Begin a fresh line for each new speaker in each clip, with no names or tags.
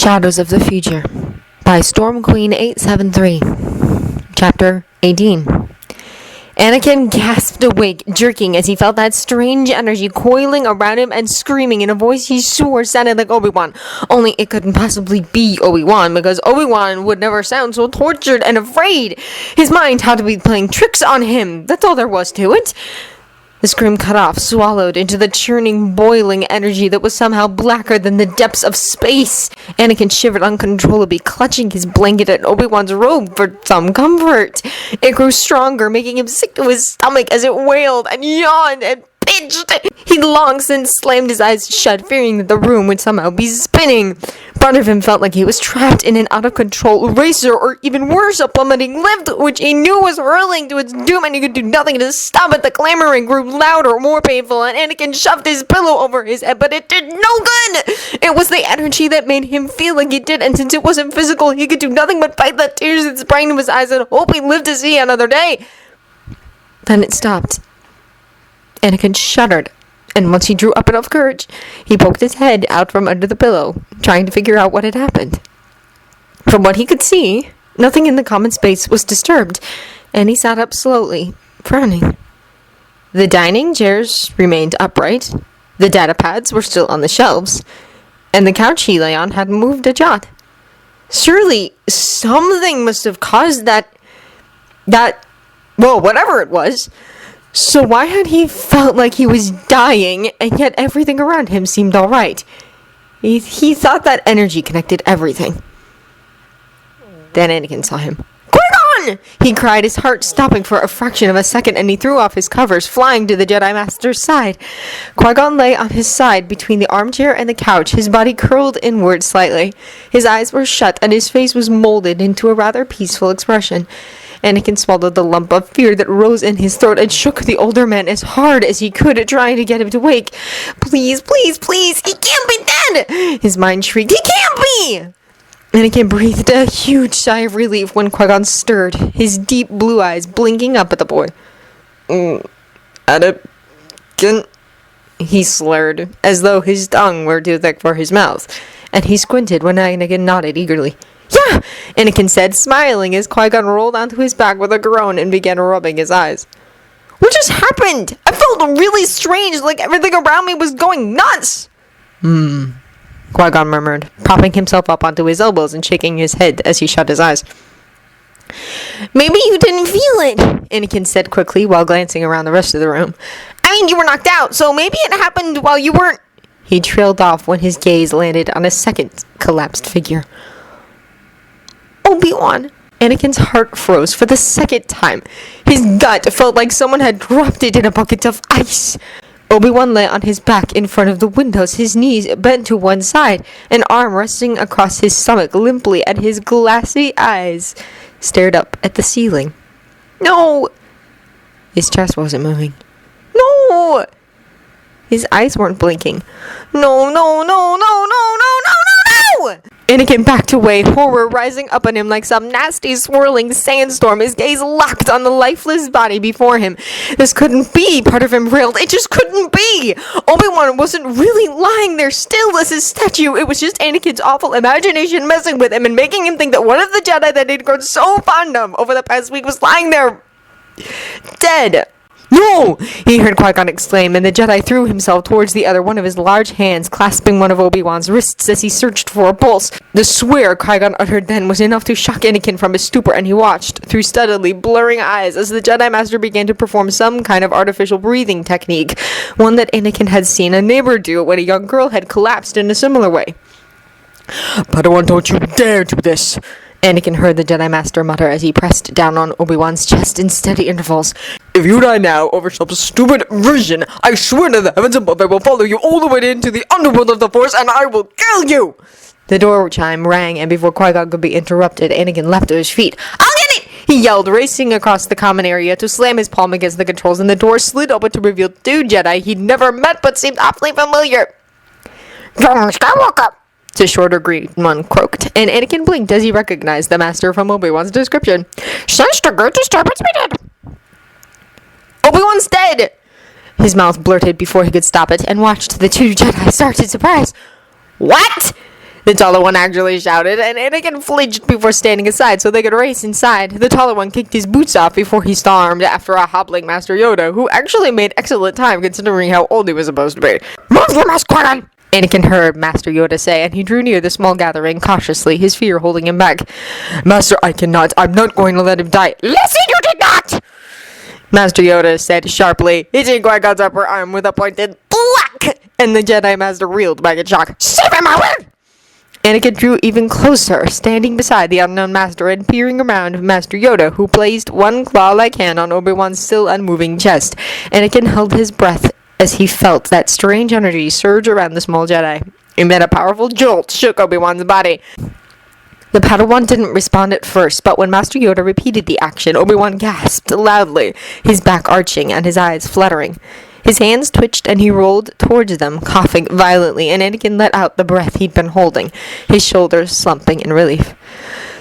Shadows of the Future by Storm Queen 873. Chapter 18. Anakin gasped awake, jerking as he felt that strange energy coiling around him and screaming in a voice he swore sounded like Obi-Wan. Only it couldn't possibly be Obi-Wan, because Obi-Wan would never sound so tortured and afraid. His mind had to be playing tricks on him. That's all there was to it. The scream cut off, swallowed into the churning, boiling energy that was somehow blacker than the depths of space. Anakin shivered uncontrollably, clutching his blanket and Obi-Wan's robe for some comfort. It grew stronger, making him sick to his stomach as it wailed and yawned and pitched. He'd long since slammed his eyes shut, fearing that the room would somehow be spinning. Part of him felt like he was trapped in an out-of-control eraser, or even worse, a plummeting lift, which he knew was hurling to its doom, and he could do nothing to stop it. The clamoring grew louder, more painful, and Anakin shoved his pillow over his head, but it did no good! It was the energy that made him feel like he did, and since it wasn't physical, he could do nothing but fight the tears that sprang to his eyes and hope he lived to see another day. Then it stopped. Anakin shuddered, and once he drew up enough courage, he poked his head out from under the pillow, trying to figure out what had happened. From what he could see, nothing in the common space was disturbed, and he sat up slowly, frowning. The dining chairs remained upright, the data pads were still on the shelves, and the couch he lay on hadn't moved a jot. Surely, something must have caused whatever it was. So why had he felt like he was dying, and yet everything around him seemed alright? He thought that energy connected everything. Then Anakin saw him. Qui-Gon! He cried, his heart stopping for a fraction of a second, and he threw off his covers, flying to the Jedi Master's side. Qui-Gon lay on his side between the armchair and the couch, his body curled inward slightly. His eyes were shut, and his face was molded into a rather peaceful expression. Anakin swallowed the lump of fear that rose in his throat and shook the older man as hard as he could, trying to get him to wake. Please, please, please, he can't be dead! His mind shrieked, he can't be! Anakin breathed a huge sigh of relief when Qui-Gon stirred, his deep blue eyes blinking up at the boy. Anakin, he slurred, as though his tongue were too thick for his mouth, and he squinted when Anakin nodded eagerly. Yeah, Anakin said, smiling as Qui-Gon rolled onto his back with a groan and began rubbing his eyes. What just happened? I felt really strange, like everything around me was going nuts. Qui-Gon murmured, propping himself up onto his elbows and shaking his head as he shut his eyes. Maybe you didn't feel it, Anakin said quickly while glancing around the rest of the room. I mean, you were knocked out, so maybe it happened while you weren't... He trailed off when his gaze landed on a second collapsed figure. Obi-Wan. Anakin's heart froze for the second time. His gut felt like someone had dropped it in a bucket of ice. Obi-Wan lay on his back in front of the windows, his knees bent to one side, an arm resting across his stomach limply, and his glassy eyes stared up at the ceiling. No! His chest wasn't moving. No! His eyes weren't blinking. No, no, no, no, no, no, no, no, no! Anakin backed away, horror rising up on him like some nasty swirling sandstorm, his gaze locked on the lifeless body before him. This couldn't be, part of him railed. It just couldn't be! Obi-Wan wasn't really lying there still as his statue. It was just Anakin's awful imagination messing with him and making him think that one of the Jedi that he'd grown so fond of over the past week was lying there dead. No! He heard Qui-Gon exclaim, and the Jedi threw himself towards the other, one of his large hands clasping one of Obi-Wan's wrists as he searched for a pulse. The swear Qui-Gon uttered then was enough to shock Anakin from his stupor, and he watched, through steadily blurring eyes, as the Jedi Master began to perform some kind of artificial breathing technique, one that Anakin had seen a neighbor do when a young girl had collapsed in a similar way. Padawan, don't you dare do this! Anakin heard the Jedi Master mutter as he pressed down on Obi-Wan's chest in steady intervals. If you die now over some stupid vision, I swear to the heavens above I will follow you all the way into the underworld of the Force, and I will kill you! The door chime rang, and before Qui-Gon could be interrupted, Anakin leapt to his feet. I'll get it! He yelled, racing across the common area to slam his palm against the controls, and the door slid open to reveal two Jedi he'd never met but seemed awfully familiar. Young Skywalker! The shorter green one croaked, and Anakin blinked as he recognized the Master from Obi-Wan's description. Since the great disturbance began. Obi-Wan's dead! His mouth blurted before he could stop it, and watched the two Jedi start in surprise. What? The taller one actually shouted, and Anakin flinched before standing aside so they could race inside. The taller one kicked his boots off before he stormed after a hobbling Master Yoda, who actually made excellent time considering how old he was supposed to be. "Move your mask, Qui-Gon!" Anakin heard Master Yoda say, and he drew near the small gathering cautiously, his fear holding him back. "Master, I cannot. I'm not going to let him die." "Listen, you did not!" Master Yoda said sharply, hitting Qui-Gon's upper arm with a pointed thwack, and the Jedi Master reeled back in shock. "Save him, I will!" Anakin drew even closer, standing beside the unknown master and peering around Master Yoda, who placed one claw-like hand on Obi-Wan's still unmoving chest. Anakin held his breath as he felt that strange energy surge around the small Jedi. And then a powerful jolt shook Obi-Wan's body. The Padawan didn't respond at first, but when Master Yoda repeated the action, Obi-Wan gasped loudly, his back arching and his eyes fluttering. His hands twitched and he rolled towards them, coughing violently, and Anakin let out the breath he'd been holding, his shoulders slumping in relief.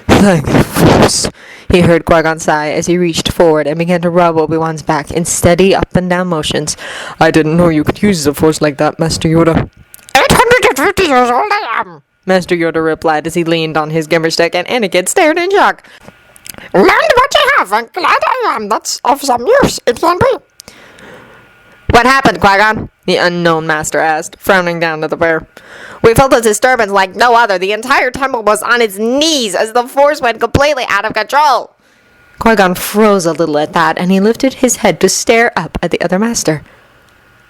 "Thank the Force," he heard Qui-Gon sigh as he reached forward and began to rub Obi-Wan's back in steady up-and-down motions. "I didn't know you could use the Force like that, Master Yoda." 850 years old I am," Master Yoda replied as he leaned on his gimmer stick, and Anakin stared in shock. "Learn what you have, and glad I am. That's of some use, it can be." "What happened, Qui-Gon?" the unknown master asked, frowning down at the pair. "We felt a disturbance like no other. The entire temple was on its knees as the Force went completely out of control." Qui-Gon froze a little at that, and he lifted his head to stare up at the other master.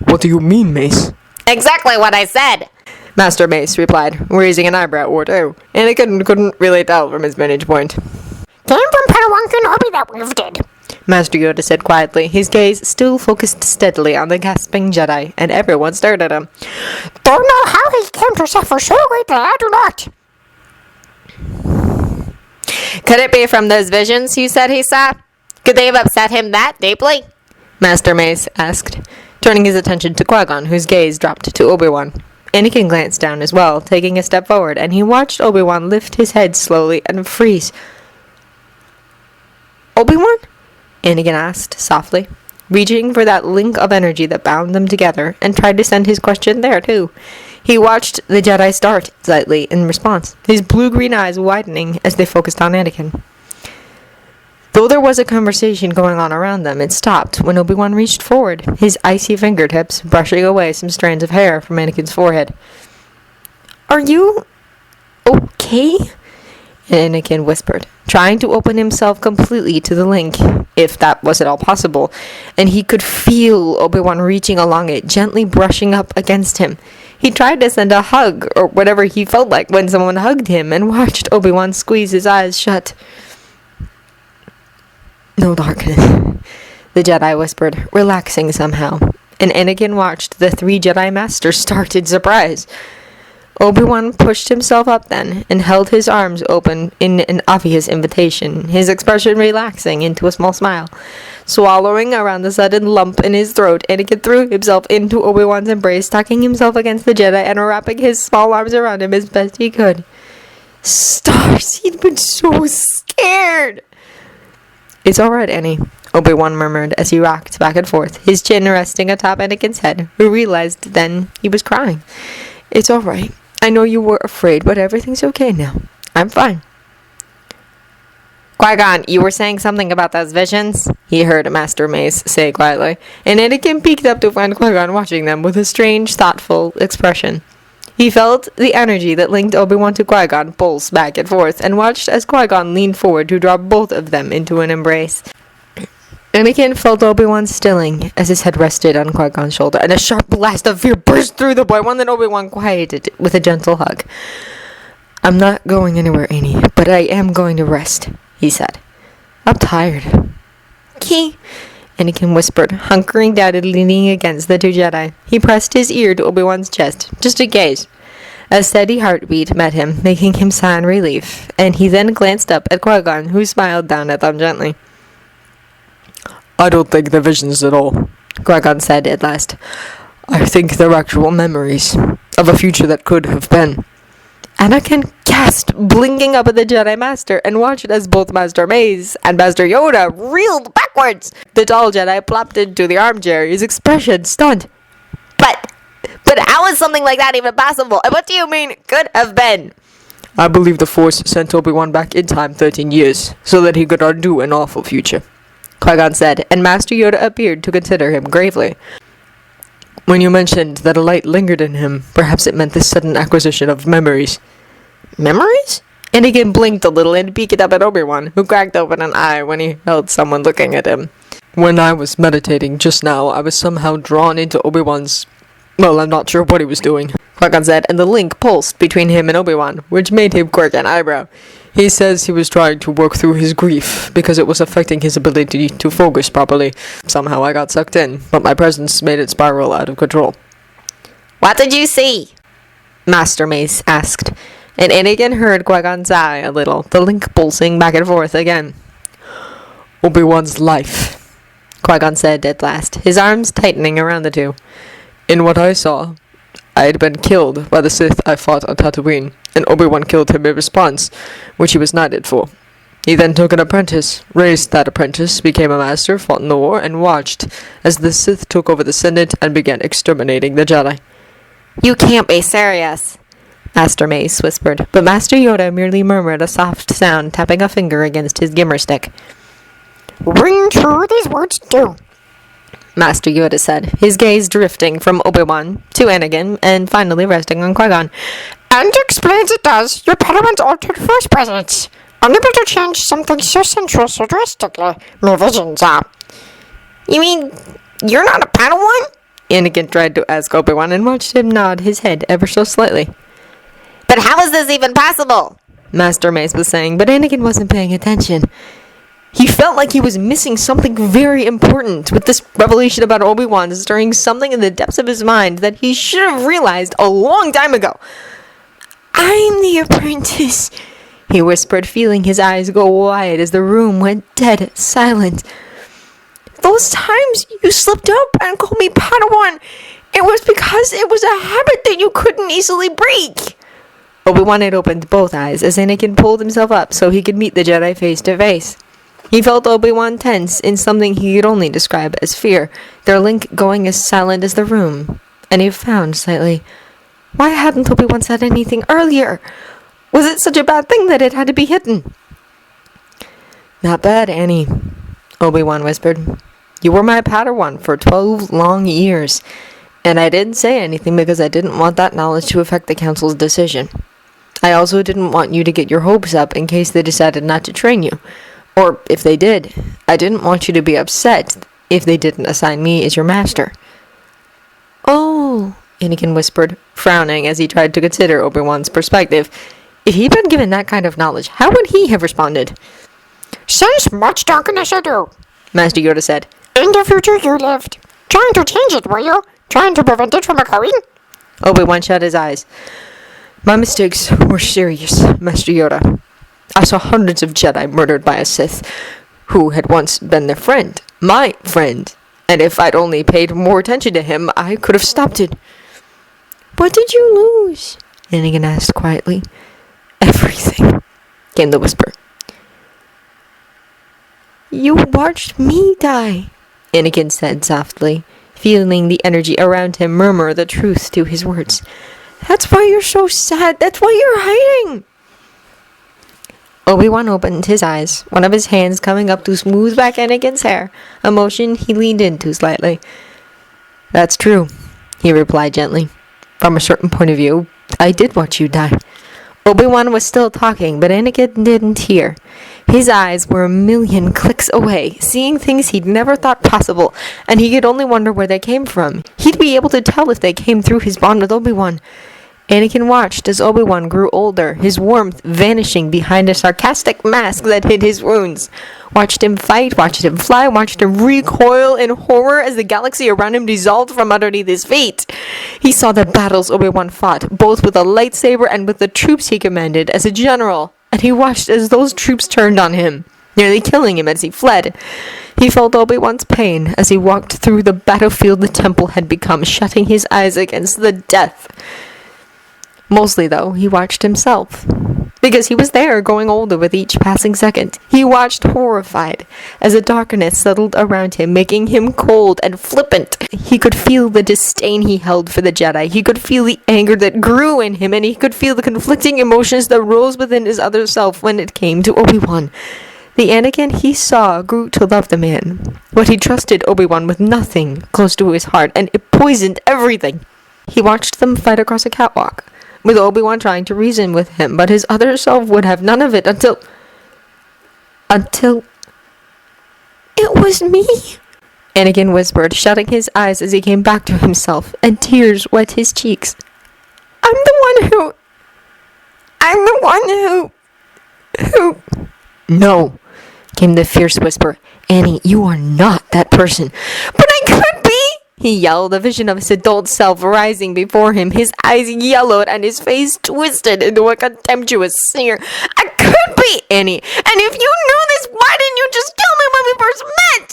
"What do you mean, Mace?" "Exactly what I said," Master Mace replied, raising an eyebrow or two. Anakin couldn't really tell from his vantage point. "Came from Padawan Kenobi that we did," Master Yoda said quietly, his gaze still focused steadily on the gasping Jedi, and everyone stared at him. "Don't know how he came to suffer so greatly, I do not." "Could it be from those visions you said he saw? Could they have upset him that deeply?" Master Mace asked, turning his attention to Qui-Gon, whose gaze dropped to Obi-Wan. Anakin glanced down as well, taking a step forward, and he watched Obi-Wan lift his head slowly and freeze. "Obi-Wan?" Anakin asked softly, reaching for that link of energy that bound them together, and tried to send his question there, too. He watched the Jedi start slightly in response, his blue-green eyes widening as they focused on Anakin. Though there was a conversation going on around them, it stopped when Obi-Wan reached forward, his icy fingertips brushing away some strands of hair from Anakin's forehead. "Are you okay?" Anakin whispered, trying to open himself completely to the link, if that was at all possible, and he could feel Obi-Wan reaching along it, gently brushing up against him. He tried to send a hug, or whatever he felt like when someone hugged him, and watched Obi-Wan squeeze his eyes shut. "No darkness," the Jedi whispered, relaxing somehow, and Anakin watched the three Jedi Masters start in surprise. Obi-Wan pushed himself up then, and held his arms open in an obvious invitation, his expression relaxing into a small smile. Swallowing around the sudden lump in his throat, Anakin threw himself into Obi-Wan's embrace, tucking himself against the Jedi and wrapping his small arms around him as best he could. Stars, he'd been so scared. "It's all right, Annie," Obi-Wan murmured as he rocked back and forth, his chin resting atop Anakin's head, who realized then he was crying. "It's all right. I know you were afraid, but everything's okay now. I'm fine." "Qui-Gon, you were saying something about those visions?" he heard Master Mace say quietly, and Anakin peeked up to find Qui-Gon watching them with a strange, thoughtful expression. He felt the energy that linked Obi-Wan to Qui-Gon pulse back and forth, and watched as Qui-Gon leaned forward to draw both of them into an embrace. Anakin felt Obi-Wan stilling as his head rested on Qui-Gon's shoulder, and a sharp blast of fear burst through the boy, one that Obi-Wan quieted with a gentle hug. "I'm not going anywhere, Annie, but I am going to rest," he said. "I'm tired." "Ki," Anakin whispered, hunkering down and leaning against the two Jedi. He pressed his ear to Obi-Wan's chest, just in case. A steady heartbeat met him, making him sigh in relief, and he then glanced up at Qui-Gon, who smiled down at them gently. "I don't think they're visions at all," Qui-Gon said at last. "I think they're actual memories of a future that could have been." Anakin gasped, blinking up at the Jedi Master, and watched as both Master Mace and Master Yoda reeled backwards. The tall Jedi plopped into the armchair, his expression stunned.
But how is something like that even possible? And what do you mean, could have been?
I believe the Force sent Obi-Wan back in time 13 years, so that he could undo an awful future, Qui-Gon said, and Master Yoda appeared to consider him gravely. When you mentioned that a light lingered in him, perhaps it meant the sudden acquisition of memories. Memories? Anakin blinked a little and peeked up at Obi-Wan, who cracked open an eye when he felt someone looking at him. When I was meditating just now, I was somehow drawn into Obi-Wan's... Well, I'm not sure what he was doing, Qui-Gon said, and the link pulsed between him and Obi-Wan, which made him quirk an eyebrow. He says he was trying to work through his grief, because it was affecting his ability to focus properly. Somehow I got sucked in, but my presence made it spiral out of control.
What did you see?
Master Mace asked, and Anakin heard Qui-Gon sigh a little, the link pulsing back and forth again. Obi-Wan's life, Qui-Gon said at last, his arms tightening around the two. In what I saw, I had been killed by the Sith I fought on Tatooine, and Obi-Wan killed him in response, which he was knighted for. He then took an apprentice, raised that apprentice, became a master, fought in the war, and watched as the Sith took over the Senate and began exterminating the Jedi.
You can't be serious,
Master Mace whispered, but Master Yoda merely murmured a soft sound, tapping a finger against his gimmer stick.
Ring true these words do,
Master Yoda said, his gaze drifting from Obi-Wan to Anakin, and finally resting on Qui-Gon.
And explains it does. Your Padawan's altered Force presence. Unable to change something so central so drastically. My visions are.
You mean, you're not a Padawan?
Anakin tried to ask Obi-Wan and watched him nod his head ever so slightly.
But how is this even possible?
Master Mace was saying, but Anakin wasn't paying attention. He felt like he was missing something very important with this revelation about Obi-Wan, stirring something in the depths of his mind that he should have realized a long time ago. I'm the apprentice, he whispered, feeling his eyes go wide as the room went dead silent. Those times you slipped up and called me Padawan, it was because it was a habit that you couldn't easily break. Obi-Wan had opened both eyes as Anakin pulled himself up so he could meet the Jedi face to face. He felt Obi-Wan tense in something he could only describe as fear, their link going as silent as the room, and he frowned slightly. Why hadn't Obi-Wan said anything earlier? Was it such a bad thing that it had to be hidden? Not bad, Annie, Obi-Wan whispered. You were my Padawan for 12 long years, and I didn't say anything because I didn't want that knowledge to affect the Council's decision. I also didn't want you to get your hopes up in case they decided not to train you. Or, if they did, I didn't want you to be upset if they didn't assign me as your master. Oh, Anakin whispered, frowning as he tried to consider Obi-Wan's perspective. If he'd been given that kind of knowledge, how would he have responded?
Since much darkness I do,
Master Yoda said.
In the future you lived. Trying to change it, were you? Trying to prevent it from occurring?
Obi-Wan shut his eyes. My mistakes were serious, Master Yoda. I saw hundreds of Jedi murdered by a Sith who had once been their friend, my friend, and if I'd only paid more attention to him, I could have stopped it. What did you lose? Anakin asked quietly. Everything, came the whisper. You watched me die, Anakin said softly, feeling the energy around him murmur the truth to his words. That's why you're so sad. That's why you're hiding. Obi-Wan opened his eyes, one of his hands coming up to smooth back Anakin's hair, a motion he leaned into slightly. That's true, he replied gently. From a certain point of view, I did watch you die. Obi-Wan was still talking, but Anakin didn't hear. His eyes were a million clicks away, seeing things he'd never thought possible, and he could only wonder where they came from. He'd be able to tell if they came through his bond with Obi-Wan. Anakin watched as Obi-Wan grew older, his warmth vanishing behind a sarcastic mask that hid his wounds. Watched him fight, watched him fly, watched him recoil in horror as the galaxy around him dissolved from underneath his feet. He saw the battles Obi-Wan fought, both with a lightsaber and with the troops he commanded as a general, and he watched as those troops turned on him, nearly killing him as he fled. He felt Obi-Wan's pain as he walked through the battlefield the temple had become, shutting his eyes against the death. Mostly, though, he watched himself. because he was there, growing older with each passing second. He watched horrified as the darkness settled around him, making him cold and flippant. He could feel the disdain he held for the Jedi. He could feel the anger that grew in him, and he could feel the conflicting emotions that rose within his other self when it came to Obi-Wan. The Anakin he saw grew to love the man, but he trusted Obi-Wan with nothing close to his heart, and it poisoned everything. He watched them fight across a catwalk, with Obi-Wan trying to reason with him, but his other self would have none of it until... It was me, Anakin whispered, shutting his eyes as he came back to himself, and tears wet his cheeks. I'm the one who... No, came the fierce whisper. Annie, you are not that person. But I could be! He yelled, a vision of his adult self rising before him, his eyes yellowed and his face twisted into a contemptuous sneer. I could be, Annie, and if you knew this, why didn't you just kill me when we first met?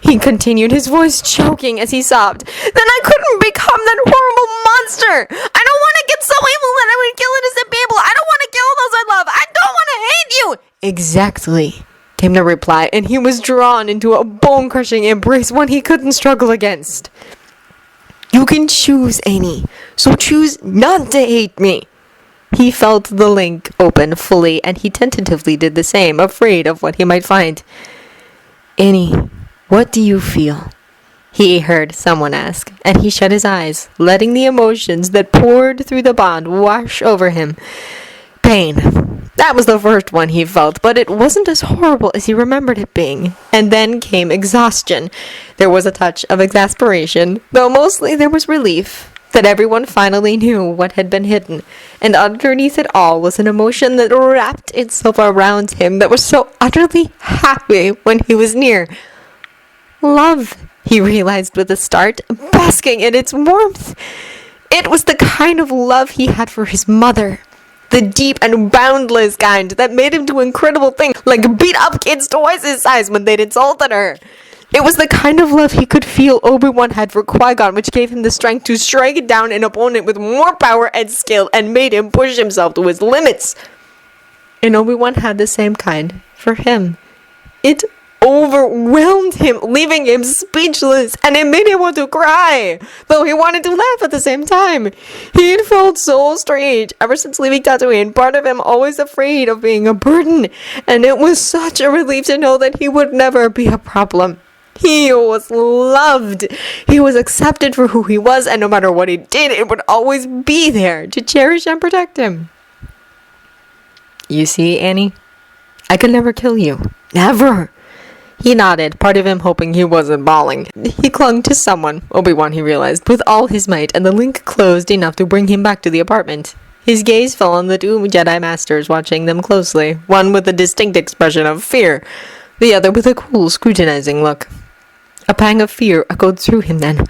He continued, his voice choking as he sobbed. Then I couldn't become that horrible monster. I don't want to get so evil that I would kill innocent people. I don't want to kill those I love. I don't want to hate you. Exactly, came the reply, and he was drawn into a bone-crushing embrace, one he couldn't struggle against. You can choose, Annie, so choose not to hate me. He felt the link open fully, and he tentatively did the same, afraid of what he might find. Annie, what do you feel? He heard someone ask, and he shut his eyes, letting the emotions that poured through the bond wash over him. Pain. That was the first one he felt, but it wasn't as horrible as he remembered it being. And then came exhaustion. There was a touch of exasperation, though mostly there was relief that everyone finally knew what had been hidden. And underneath it all was an emotion that wrapped itself around him that was so utterly happy when he was near. Love, he realized with a start, basking in its warmth. It was the kind of love he had for his mother. The deep and boundless kind that made him do incredible things, like beat up kids twice his size when they'd insulted her. It was the kind of love he could feel Obi-Wan had for Qui-Gon, which gave him the strength to strike down an opponent with more power and skill and made him push himself to his limits. And Obi-Wan had the same kind for him. It overwhelmed him, leaving him speechless, and it made him want to cry, though he wanted to laugh at the same time. He had felt so strange ever since leaving Tatooine, part of him always afraid of being a burden, and it was such a relief to know that he would never be a problem. He was loved. He was accepted for who he was, and no matter what he did, it would always be there to cherish and protect him. You see, Annie? I could never kill you. Never. He nodded, part of him hoping he wasn't bawling. He clung to someone, Obi-Wan he realized, with all his might, and the link closed enough to bring him back to the apartment. His gaze fell on the two Jedi Masters, watching them closely, one with a distinct expression of fear, the other with a cool, scrutinizing look. A pang of fear echoed through him then.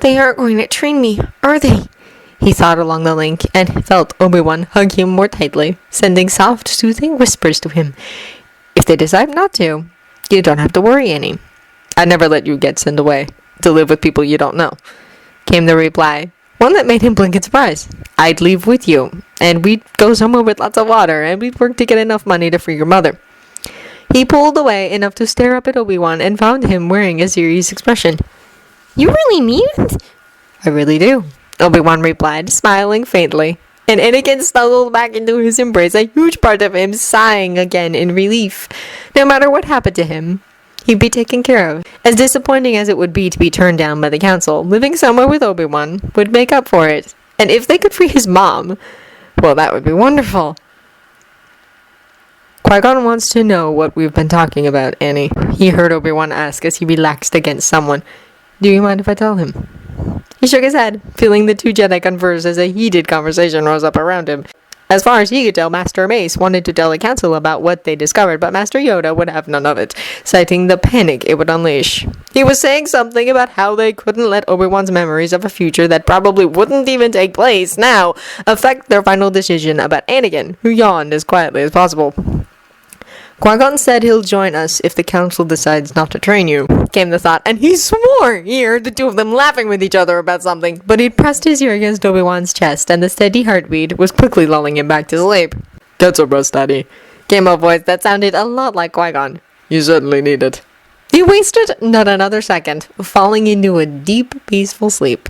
They aren't going to train me, are they? He thought along the link, and felt Obi-Wan hug him more tightly, sending soft, soothing whispers to him. If they decide not to, you don't have to worry any. I'd never let you get sent away to live with people you don't know, came the reply, one that made him blink in surprise. I'd leave with you, and we'd go somewhere with lots of water, and we'd work to get enough money to free your mother. He pulled away enough to stare up at Obi-Wan and found him wearing a serious expression. You really mean it? I really do, Obi-Wan replied, smiling faintly. And Anakin snuggled back into his embrace, a huge part of him sighing again in relief. No matter what happened to him, he'd be taken care of. As disappointing as it would be to be turned down by the council, living somewhere with Obi-Wan would make up for it. And if they could free his mom, well, that would be wonderful. Qui-Gon wants to know what we've been talking about, Annie, he heard Obi-Wan ask as he relaxed against someone. Do you mind if I tell him? He shook his head, feeling the two Jedi converse as a heated conversation rose up around him. As far as he could tell, Master Mace wanted to tell the council about what they discovered, but Master Yoda would have none of it, citing the panic it would unleash. He was saying something about how they couldn't let Obi-Wan's memories of a future that probably wouldn't even take place now affect their final decision about Anakin, who yawned as quietly as possible. Qui-Gon said he'll join us if the council decides not to train you, came the thought, and he swore he heard the two of them laughing with each other about something, but he'd pressed his ear against Obi-Wan's chest, and the steady heartbeat was quickly lulling him back to sleep. Get some rest, Daddy.
Came a voice that sounded a lot like Qui-Gon.
You certainly need it.
He wasted not another second, falling into a deep, peaceful sleep.